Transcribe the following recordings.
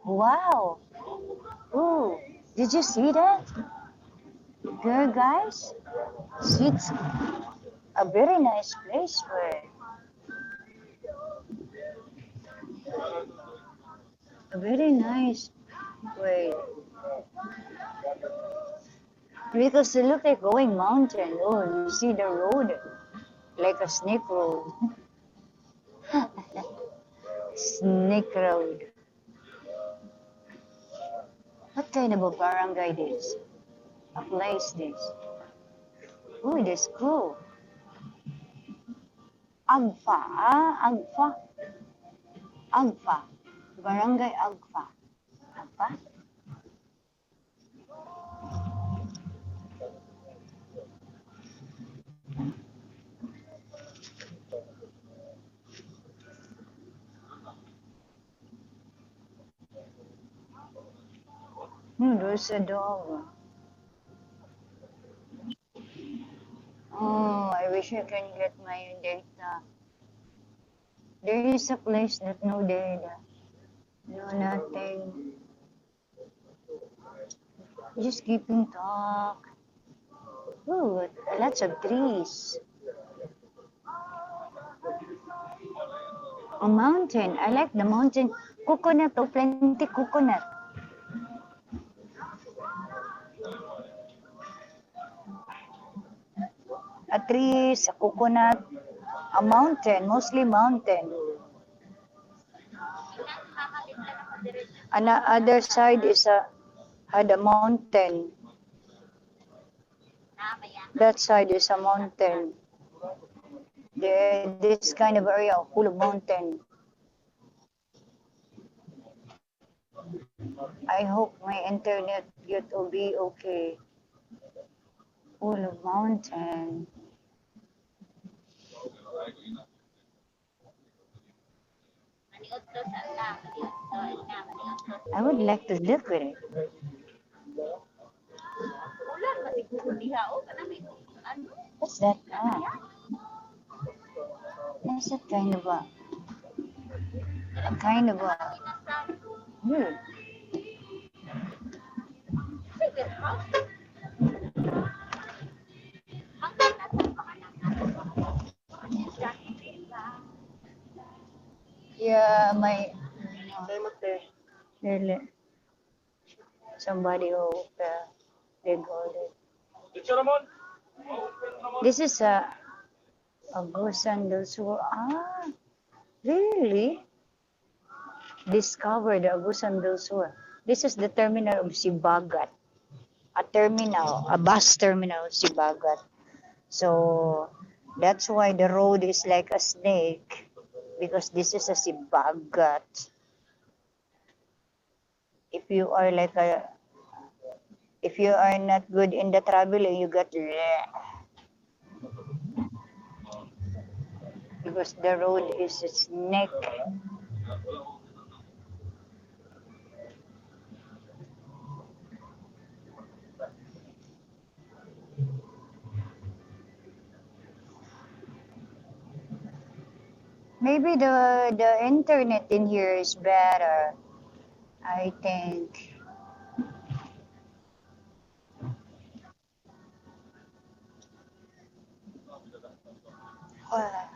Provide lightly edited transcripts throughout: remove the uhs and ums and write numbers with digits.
Wow. Ooh, did you see that? Girl, guys, it's a very nice place where a very nice way because it look like going mountain. Oh, you see the road like a snake road. Snake road. What kind of a barangay this? A place this? Oh, this cool. Agfa, Agfa, Agfa. Barangay Agfa. Agfa? There's a dog. Oh, I wish I can get my data. There is a place that no data, no nothing. Just keeping talk. Ooh, lots of trees. A mountain. I like the mountain. Coconut, oh, plenty coconut. A trees, a coconut, a mountain, mostly mountain. On the other side is a had a mountain. That side is a mountain. This kind of area full of mountain. I hope my internet get to be okay. Full of mountain. I would like to look at it. What's that? What's that kind of a, hmm. Yeah, my, really, somebody who, they got it. This is a Agusan del Sur. Ah, really? Discovered Agusan del Sur. This is the terminal of Sibagat. A bus terminal of Sibagat. So that's why the road is like a snake because this is a Sibagat. If you are like a if you are not good in the traveling, you got because the road is a snake. Maybe the internet in here is better. I think. Well,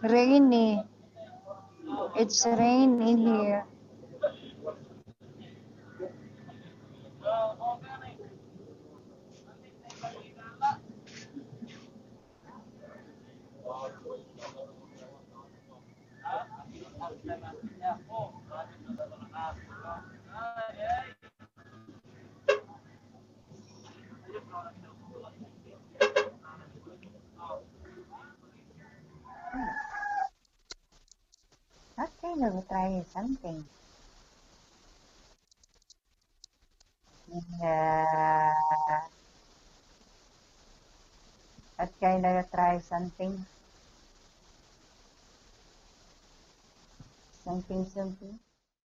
rainy. It's rain in here. Okay, we'll try something. Yeah. Okay, now try something. Something.